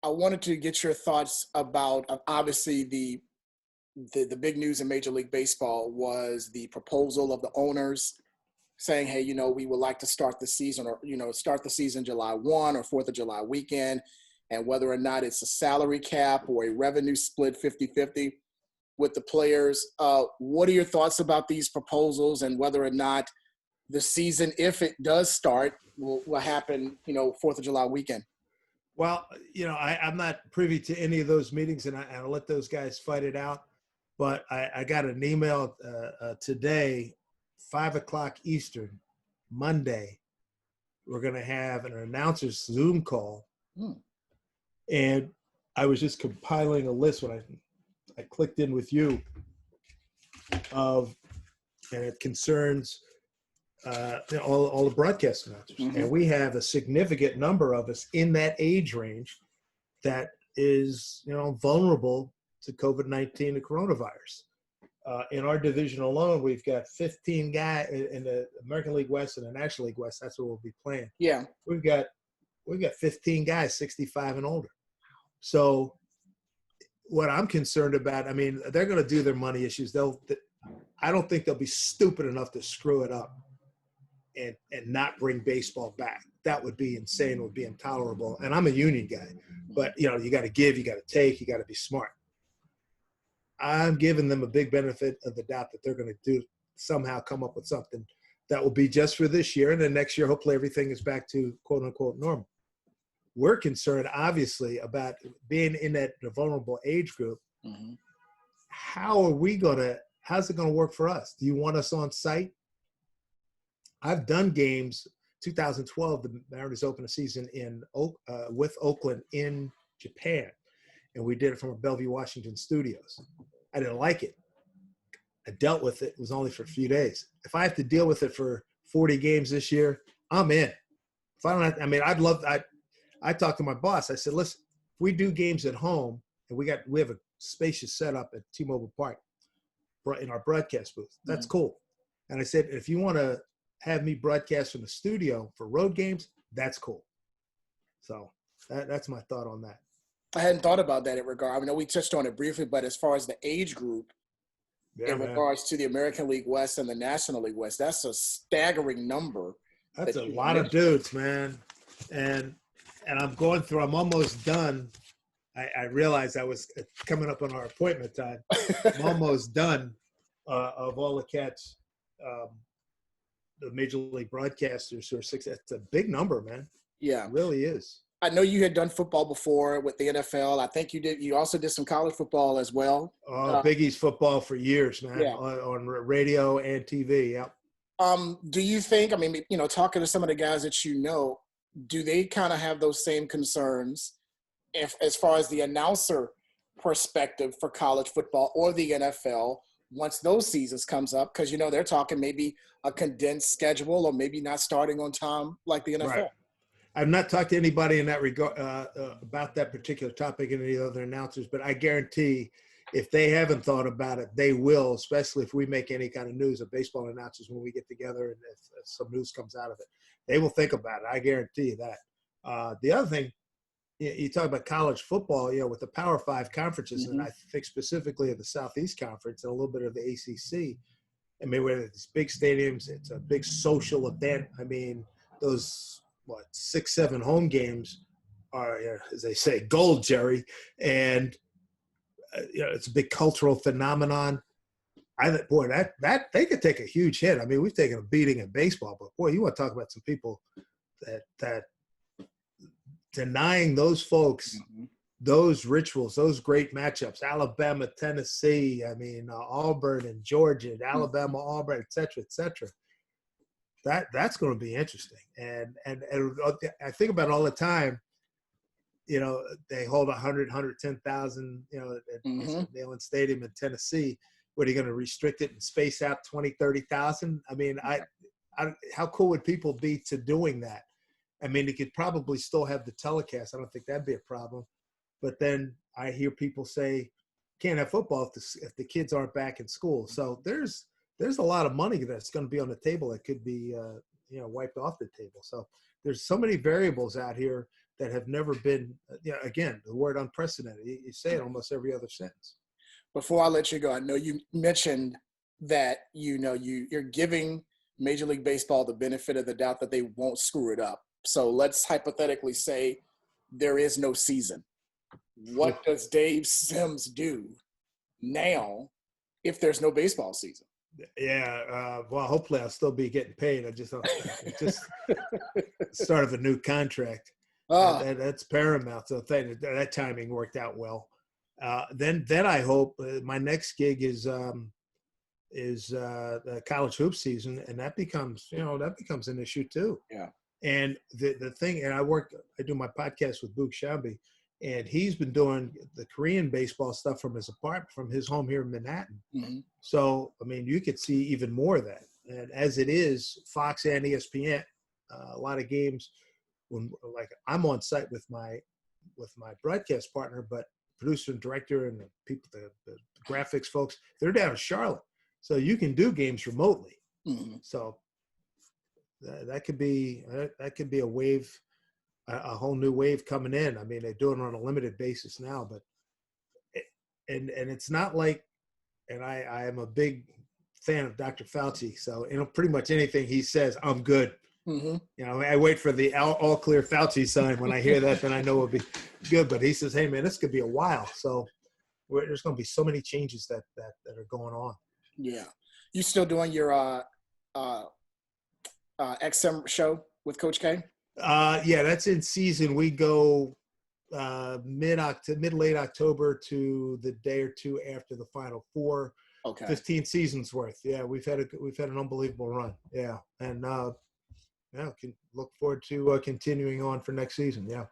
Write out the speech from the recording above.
I wanted to get your thoughts about obviously the big news in Major League Baseball was the proposal of the owners saying, hey, we would like to start the season or, start the season July 1 or 4th of July weekend, and whether or not it's a salary cap or a revenue split 50-50 with the players. What are your thoughts about these proposals and whether or not the season, if it does start, will happen, 4th of July weekend? Well, I'm not privy to any of those meetings, and I'll let those guys fight it out. But I got an email today, 5 o'clock Eastern, Monday. We're going to have an announcer's Zoom call. And I was just compiling a list when I clicked in with you and it concerns all the broadcast announcers. Mm-hmm. And we have a significant number of us in that age range that is, vulnerable to COVID-19, the coronavirus. In our division alone, we've got 15 guys in the American League West and the National League West. That's what we'll be playing. Yeah. We've got 15 guys, 65 and older. So what I'm concerned about, they're going to do their money issues. I don't think they'll be stupid enough to screw it up and not bring baseball back. That would be insane. It would be intolerable. And I'm a union guy, but you got to give, you got to take, you got to be smart. I'm giving them a big benefit of the doubt that they're going to somehow come up with something that will be just for this year. And then next year, hopefully everything is back to quote unquote normal. We're concerned, obviously, about being in that vulnerable age group. Mm-hmm. How's it going to work for us? Do you want us on site? I've done games. 2012, the Mariners opened a season with Oakland in Japan, and we did it from our Bellevue, Washington studios. I didn't like it. I dealt with it. It was only for a few days. If I have to deal with it for 40 games this year, I'm in. If I don't have, I talked to my boss. I said, listen, if we do games at home, and we have a spacious setup at T-Mobile Park in our broadcast booth, that's cool. And I said, if you want to have me broadcast from the studio for road games, that's cool. So that's my thought on that. I hadn't thought about that in regard. We touched on it briefly, but as far as the age group, regards to the American League West and the National League West, that's a staggering number. That's a lot of dudes, man. And I'm almost done. I realized I was coming up on our appointment time. I'm almost done of all the cats, the Major League broadcasters who are 6. That's a big number, man. Yeah. It really is. I know you had done football before with the NFL. I think you also did some college football as well. Big East football for years, man, yeah. on radio and TV. Yeah. Do you think, talking to some of the guys that do they kind of have those same concerns as far as the announcer perspective for college football or the NFL once those seasons comes up? Because, they're talking maybe a condensed schedule or maybe not starting on time like the NFL. Right. I've not talked to anybody in that regard about that particular topic and any other announcers, but I guarantee if they haven't thought about it, they will, especially if we make any kind of news of baseball announcers when we get together and if some news comes out of it. They will think about it. I guarantee you that. The other thing, you talk about college football, with the Power 5 conferences, mm-hmm. and I think specifically of the Southeast Conference and a little bit of the ACC. With these big stadiums, it's a big social event. Those 6-7 home games are, as they say, gold, Jerry, and it's a big cultural phenomenon. That they could take a huge hit. We've taken a beating in baseball, but boy, you want to talk about some people that denying those folks, mm-hmm. those rituals, those great matchups, Alabama, Tennessee, Auburn and Georgia, Alabama, mm-hmm. Auburn, et cetera, et cetera. That's going to be interesting. And I think about it all the time. They hold 100, 110,000, at mm-hmm. Neyland Stadium in Tennessee. What are you going to restrict it and space out 20, 30,000? How cool would people be to doing that? You could probably still have the telecast. I don't think that'd be a problem. But then I hear people say, can't have football if the kids aren't back in school. So there's a lot of money that's going to be on the table that could be, wiped off the table. So there's so many variables out here that have never been, again, the word unprecedented. You say it almost every other sentence. Before I let you go, I know you mentioned that, you're giving Major League Baseball the benefit of the doubt that they won't screw it up. So let's hypothetically say there is no season. What does Dave Sims do now if there's no baseball season? Yeah, well, hopefully I'll still be getting paid. I just start of a new contract. That's paramount. So that timing worked out well. Then I hope my next gig is the college hoop season, and that becomes an issue too. Yeah. And the thing, and I do my podcast with Boog Shambi, and he's been doing the Korean baseball stuff from his apartment, from his home here in Manhattan. Mm-hmm. So, I mean, you could see even more of that. And as it is, Fox and ESPN, a lot of games when, like, I'm on site with my broadcast partner, but producer and director and the people, the graphics folks, they're down in Charlotte. So you can do games remotely. Mm-hmm. So that could be a wave, a whole new wave coming in. I mean, they're doing it on a limited basis now, but and it's not like, and I am a big fan of Dr. Fauci, so pretty much anything he says, I'm good. Mm-hmm. I wait for the all clear Fauci sign. When I hear that, then I know it'll be good. But he says, hey man, this could be a while. So there's going to be so many changes that are going on. Yeah, you still doing your XM show with Coach K? Yeah, that's in season. We go mid-late October to the day or two after the Final Four. Okay. 15 seasons worth. Yeah, we've had an unbelievable run. Yeah, and can look forward to continuing on for next season. Yeah.